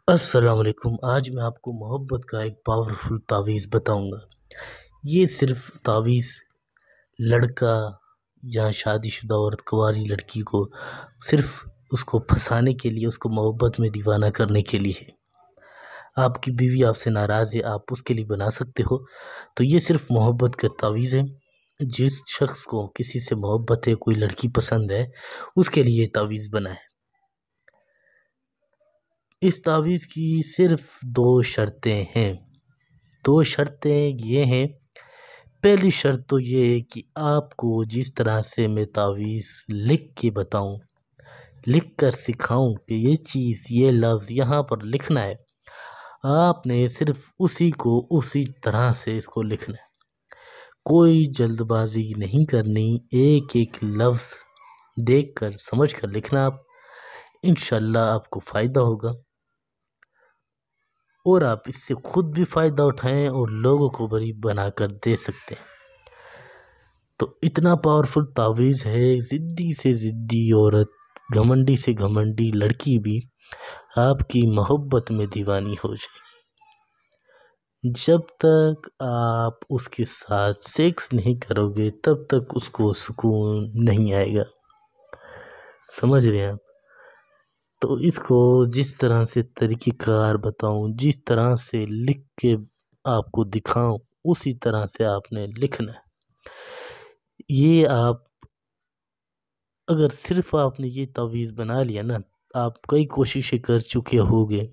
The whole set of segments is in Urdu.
السلام علیکم۔ آج میں آپ کو محبت کا ایک پاورفل تعویذ بتاؤں گا۔ یہ صرف تعویذ لڑکا یا شادی شدہ عورت کنواری لڑکی کو صرف اس کو پھنسانے کے لیے، اس کو محبت میں دیوانہ کرنے کے لیے ہے۔ آپ کی بیوی آپ سے ناراض ہے، آپ اس کے لیے بنا سکتے ہو۔ تو یہ صرف محبت کا تعویذ ہے۔ جس شخص کو کسی سے محبت ہے، کوئی لڑکی پسند ہے، اس کے لیے یہ تعویذ بنا ہے۔ اس تعویذ کی صرف دو شرطیں ہیں۔ دو شرطیں یہ ہیں، پہلی شرط تو یہ ہے کہ آپ کو جس طرح سے میں تعویذ لکھ کے بتاؤں، لکھ کر سکھاؤں کہ یہ چیز، یہ لفظ یہاں پر لکھنا ہے، آپ نے صرف اسی کو اسی طرح سے اس کو لکھنا ہے۔ کوئی جلد بازی نہیں کرنی، ایک ایک لفظ دیکھ کر سمجھ کر لکھنا۔ آپ انشاءاللہ آپ کو فائدہ ہوگا، اور آپ اس سے خود بھی فائدہ اٹھائیں اور لوگوں کو بھی بنا کر دے سکتے ہیں۔ تو اتنا پاورفل تعویذ ہے، ضدی سے ضدی عورت، گھمنڈی سے گھمنڈی لڑکی بھی آپ کی محبت میں دیوانی ہو جائے گی۔ جب تک آپ اس کے ساتھ سیکس نہیں کرو گے، تب تک اس کو سکون نہیں آئے گا۔ سمجھ رہے ہیں آپ؟ تو اس کو جس طرح سے طریقہ کار بتاؤں، جس طرح سے لکھ کے آپ کو دکھاؤں، اسی طرح سے آپ نے لکھنا ہے۔ یہ آپ اگر صرف آپ نے یہ تعویذ بنا لیا نا، آپ کئی کوششیں کر چکے ہوگے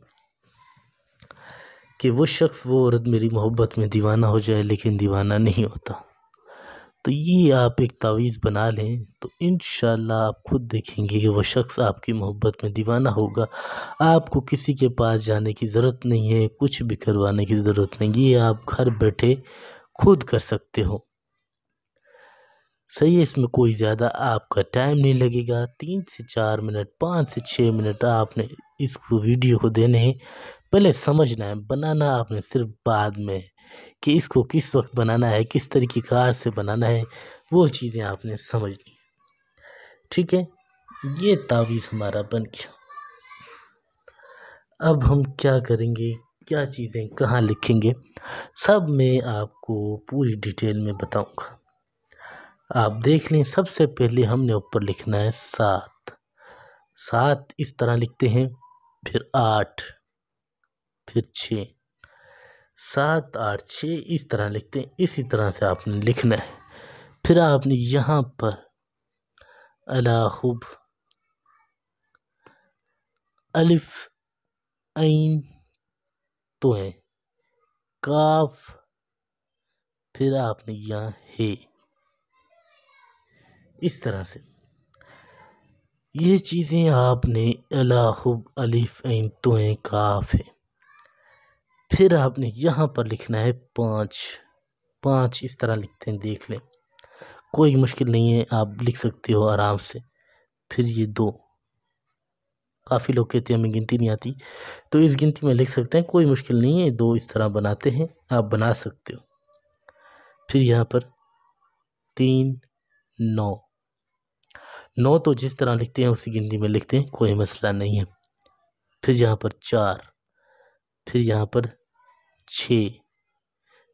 کہ وہ شخص، وہ عورت میری محبت میں دیوانہ ہو جائے، لیکن دیوانہ نہیں ہوتا۔ تو یہ آپ ایک تعویذ بنا لیں تو انشاءاللہ آپ خود دیکھیں گے کہ وہ شخص آپ کی محبت میں دیوانہ ہوگا۔ آپ کو کسی کے پاس جانے کی ضرورت نہیں ہے، کچھ بھی کروانے کی ضرورت نہیں، یہ آپ گھر بیٹھے خود کر سکتے ہو۔ صحیح ہے، اس میں کوئی زیادہ آپ کا ٹائم نہیں لگے گا۔ 3 سے 4 منٹ، 5 سے 6 منٹ آپ نے اس کو ویڈیو کو دینے ہیں۔ پہلے سمجھنا ہے، بنانا آپ نے صرف بعد میں، کہ اس کو کس وقت بنانا ہے، کس طریقہ کار سے بنانا ہے، وہ چیزیں آپ نے سمجھنی۔ ٹھیک ہے، یہ تعویذ ہمارا بن گیا۔ اب ہم کیا کریں گے، کیا چیزیں کہاں لکھیں گے، سب میں آپ کو پوری ڈیٹیل میں بتاؤں گا۔ آپ دیکھ لیں، سب سے پہلے ہم نے اوپر لکھنا ہے 7۔ 7 اس طرح لکھتے ہیں، پھر 8، پھر 6۔ 7 8 6 اس طرح لکھتے ہیں، اسی طرح سے آپ نے لکھنا ہے۔ پھر آپ نے یہاں پر الاخب، الف، عین تو ہے، کاف، پھر آپ نے یہاں ہے، اس طرح سے یہ چیزیں آپ نے الاخب، الف، عین تو ہے، کاف ہے۔ پھر آپ نے یہاں پر لکھنا ہے 5۔ 5 اس طرح لکھتے ہیں، دیکھ لیں، کوئی مشکل نہیں ہے، آپ لکھ سکتے ہو آرام سے۔ پھر یہ 2، کافی لوگ کہتے ہیں ہمیں گنتی نہیں آتی، تو اس گنتی میں لکھ سکتے ہیں، کوئی مشکل نہیں ہے، 2 اس طرح بناتے ہیں، آپ بنا سکتے ہو۔ پھر یہاں پر 3 9 9 تو جس طرح لکھتے ہیں اسی گنتی میں لکھتے ہیں، کوئی مسئلہ نہیں ہے۔ پھر یہاں پر 4، پھر یہاں پر 6۔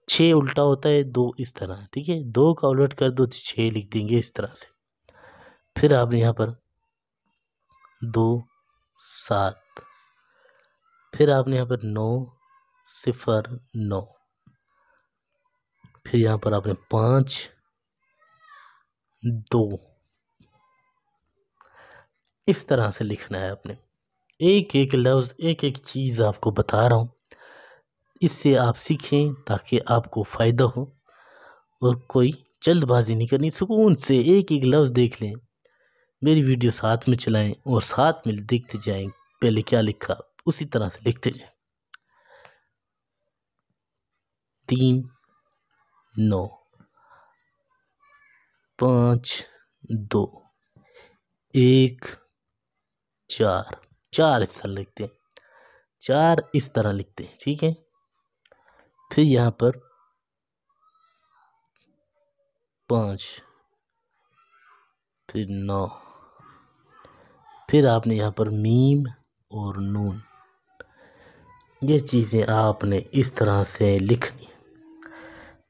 6 الٹا ہوتا ہے 2 اس طرح، ٹھیک ہے، 2 کا الٹ کر دو تو 6 لکھ دیں گے اس طرح سے۔ پھر آپ نے یہاں پر 2 7، پھر آپ نے یہاں پر 9 0 9، پھر یہاں پر آپ نے 5 2، اس طرح سے لکھنا ہے آپ نے۔ ایک ایک لفظ، ایک ایک چیز آپ کو بتا رہا ہوں، اس سے آپ سیکھیں تاکہ آپ کو فائدہ ہو، اور کوئی جلد بازی نہیں کرنی، سکون سے ایک ایک لفظ دیکھ لیں، میری ویڈیو ساتھ میں چلائیں اور ساتھ میں دیکھتے جائیں، پہلے کیا لکھا اسی طرح سے لکھتے جائیں۔ 3 9 5 2 1 4 4 اس طرح لکھتے ہیں، 4 اس طرح لکھتے ہیں، ٹھیک ہے۔ پھر یہاں پر 5، پھر 9، پھر آپ نے یہاں پر میم اور نون، یہ چیزیں آپ نے اس طرح سے لکھنی.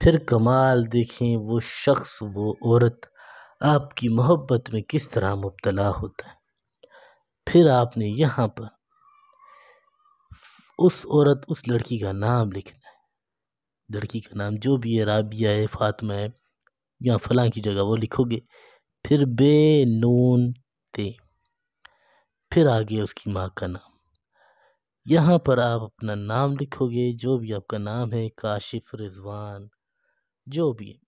پھر کمال دیکھیں وہ شخص وہ عورت آپ کی محبت میں کس طرح مبتلا ہوتا ہے. پھر آپ نے یہاں پر اس عورت اس لڑکی کا نام لکھنا ہے. لڑکی کا نام جو بھی ہے، رابعہ ہے، فاطمہ ہے، یا فلاں کی جگہ وہ لکھو گے. پھر بے نون تے، پھر آگے اس کی ماں کا نام. یہاں پر آپ اپنا نام لکھو گے، جو بھی آپ کا نام ہے، کاشف، رضوان، جو بھی ہے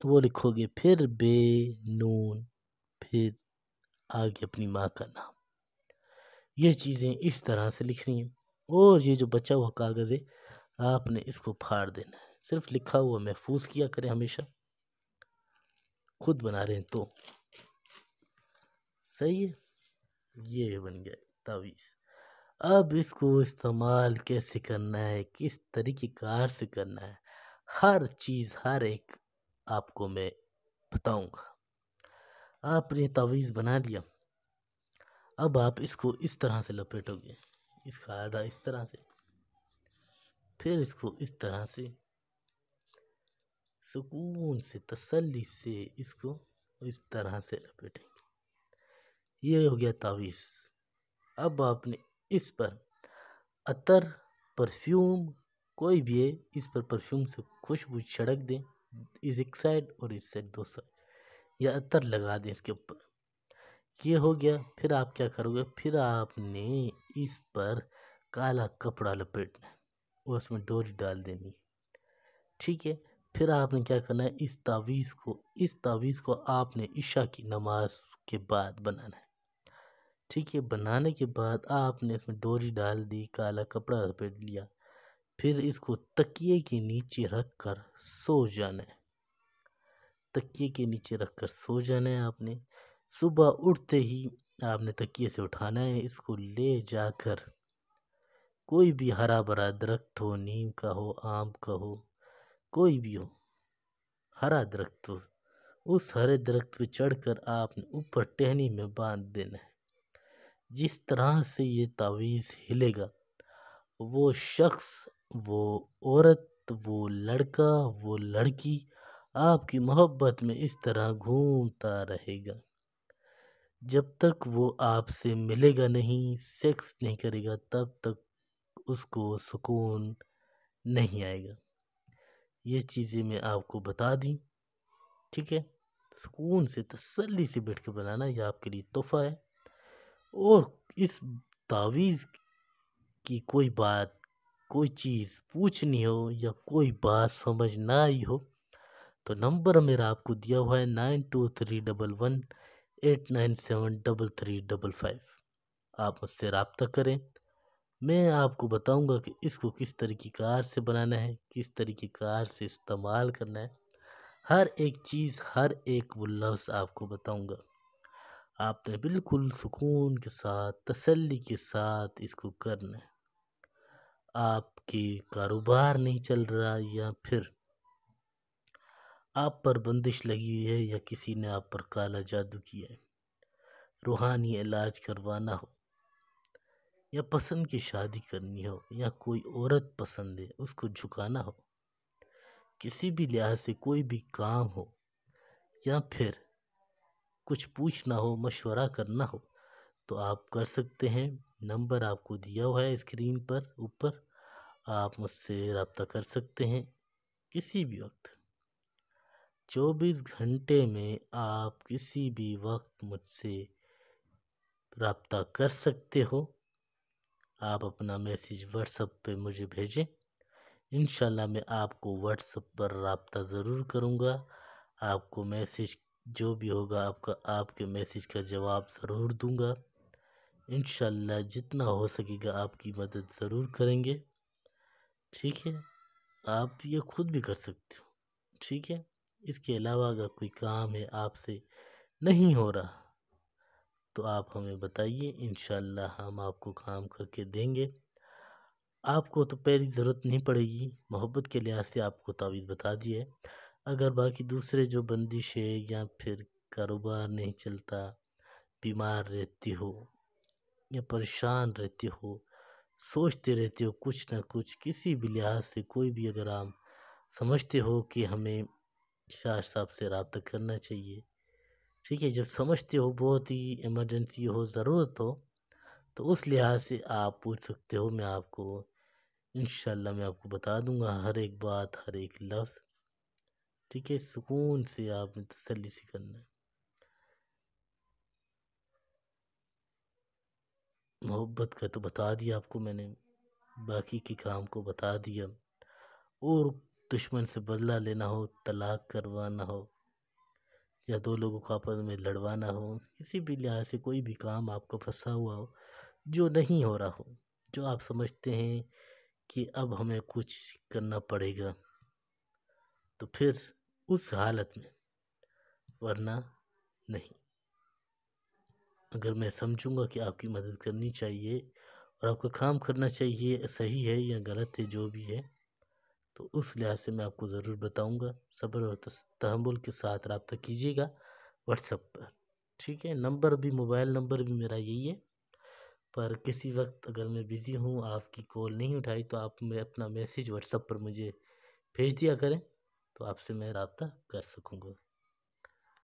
وہ لکھو گے. پھر بے نون، پھر آگے اپنی ماں کا نام. یہ چیزیں اس طرح سے لکھنی ہیں. اور یہ جو بچا ہوا کاغذ ہے آپ نے اس کو پھاڑ دینا ہے. صرف لکھا ہوا محفوظ کیا کریں ہمیشہ، خود بنا رہے ہیں تو صحیح ہے. یہ بن گیا تعویذ. اب اس کو استعمال کیسے کرنا ہے، کس طریقے کار سے کرنا ہے، ہر چیز ہر ایک آپ کو میں بتاؤں گا. آپ نے تعویذ بنا لیا، اب آپ اس کو اس طرح سے لپیٹو گے، اس کا آدھا اس طرح سے، پھر اس کو اس طرح سے سکون سے تسلی سے اس کو اس طرح سے لپیٹیں گے. یہ ہو گیا تعویذ. اب آپ نے اس پر عطر، پرفیوم کوئی بھی ہے، اس پر پرفیوم سے خوشبو چھڑک دیں، اس ایک سائڈ اور اس سائڈ دو سائڈ، یا عطر لگا دیں اس کے اوپر. یہ ہو گیا. پھر آپ کیا کرو گے، پھر آپ نے اس پر کالا کپڑا لپیٹنا ہے اور اس میں ڈوری ڈال دینی ہے. ٹھیک ہے. پھر آپ نے کیا کرنا ہے، اس تعویذ کو آپ نے عشاء کی نماز کے بعد بنانا ہے. ٹھیک ہے. بنانے کے بعد آپ نے اس میں ڈوری ڈال دی، کالا کپڑا لپیٹ لیا. پھر اس کو تکیے کے نیچے رکھ کر سو جانا ہے. تکیے کے نیچے رکھ کر سو جانا ہے آپ نے. صبح اٹھتے ہی آپ نے تکیے سے اٹھانا ہے. اس کو لے جا کر کوئی بھی ہرا بھرا درخت ہو، نیم کا ہو، آم کا ہو، کوئی بھی ہو، ہرا درخت ہو، اس ہرے درخت پہ چڑھ کر آپ نے اوپر ٹہنی میں باندھ دینا ہے. جس طرح سے یہ تعویذ ہلے گا، وہ شخص، وہ عورت، وہ لڑکا، وہ لڑکی آپ کی محبت میں اس طرح گھومتا رہے گا. جب تک وہ آپ سے ملے گا نہیں، سیکس نہیں کرے گا، تب تک اس کو سکون نہیں آئے گا. یہ چیزیں میں آپ کو بتا دیں. ٹھیک ہے. سکون سے تسلی سے بیٹھ کے بنانا، یہ آپ کے لیے تحفہ ہے. اور اس تعویذ کی کوئی بات، کوئی چیز پوچھنی ہو یا کوئی بات سمجھ نہ آئی ہو تو نمبر میرا آپ کو دیا ہوا ہے 923118973355. آپ مجھ سے رابطہ کریں. میں آپ کو بتاؤں گا کہ اس کو کس طریقہ کار سے بنانا ہے، کس طریقہ کار سے استعمال کرنا ہے. ہر ایک چیز، ہر ایک وہ لفظ آپ کو بتاؤں گا. آپ نے بالکل سکون کے ساتھ، تسلی کے ساتھ اس کو کرنا ہے. آپ کے کاروبار نہیں چل رہا، یا پھر آپ پر بندش لگی ہوئی ہے، یا کسی نے آپ پر کالا جادو کیا ہے، روحانی علاج کروانا ہو، یا پسند کی شادی کرنی ہو، یا کوئی عورت پسند ہے اس کو جھکانا ہو، کسی بھی لحاظ سے کوئی بھی کام ہو، یا پھر کچھ پوچھنا ہو، مشورہ کرنا ہو، تو آپ کر سکتے ہیں. نمبر آپ کو دیا ہوا ہے اسکرین پر اوپر. آپ مجھ سے رابطہ کر سکتے ہیں کسی بھی وقت. 24 گھنٹے میں آپ کسی بھی وقت مجھ سے رابطہ کر سکتے ہو. آپ اپنا میسیج واٹس ایپ پہ مجھے بھیجیں. انشاءاللہ میں آپ کو واٹس ایپ پر رابطہ ضرور کروں گا. آپ کو میسیج جو بھی ہوگا آپ کے میسیج کا جواب ضرور دوں گا. انشاءاللہ جتنا ہو سکے گا آپ کی مدد ضرور کریں گے. ٹھیک ہے. آپ یہ خود بھی کر سکتے ہو. ٹھیک ہے. اس کے علاوہ اگر کوئی کام ہے آپ سے نہیں ہو رہا تو آپ ہمیں بتائیے، انشاءاللہ ہم آپ کو کام کر کے دیں گے. آپ کو تو پہلی ضرورت نہیں پڑے گی، محبت کے لحاظ سے آپ کو تعویذ بتا دی ہے. اگر باقی دوسرے جو بندش ہے، یا پھر کاروبار نہیں چلتا، بیمار رہتی ہو یا پریشان رہتے ہو، سوچتے رہتے ہو کچھ نہ کچھ، کسی بھی لحاظ سے کوئی بھی اگر آپ سمجھتے ہو کہ ہمیں شاہ صاحب سے رابطہ کرنا چاہیے، ٹھیک ہے، جب سمجھتے ہو بہت ہی ایمرجنسی ہو، ضرورت ہو، تو اس لحاظ سے آپ پوچھ سکتے ہو. میں آپ کو انشاءاللہ میں آپ کو بتا دوں گا ہر ایک بات، ہر ایک لفظ، ٹھیک ہے. سکون سے آپ نے تسلی سے کرنا ہے. محبت کا تو بتا دیا آپ کو میں نے، باقی کے کام کو بتا دیا. اور دشمن سے بدلہ لینا ہو، طلاق کروانا ہو، یا دو لوگوں کو آپس میں لڑوانا ہو، کسی بھی لحاظ سے کوئی بھی کام آپ کا پھنسا ہوا ہو جو نہیں ہو رہا ہو، جو آپ سمجھتے ہیں کہ اب ہمیں کچھ کرنا پڑے گا، تو پھر اس حالت میں، ورنہ نہیں. اگر میں سمجھوں گا کہ آپ کی مدد کرنی چاہیے اور آپ کا کام کرنا چاہیے، صحیح ہے یا غلط ہے جو بھی ہے، تو اس لحاظ سے میں آپ کو ضرور بتاؤں گا. صبر اور تحمل کے ساتھ رابطہ کیجیے گا واٹس ایپ پر، ٹھیک ہے. نمبر بھی، موبائل نمبر بھی میرا یہی ہے، پر کسی وقت اگر میں بزی ہوں، آپ کی کال نہیں اٹھائی، تو آپ میں اپنا میسیج واٹس ایپ پر مجھے بھیج دیا کریں، تو آپ سے میں رابطہ کر سکوں گا.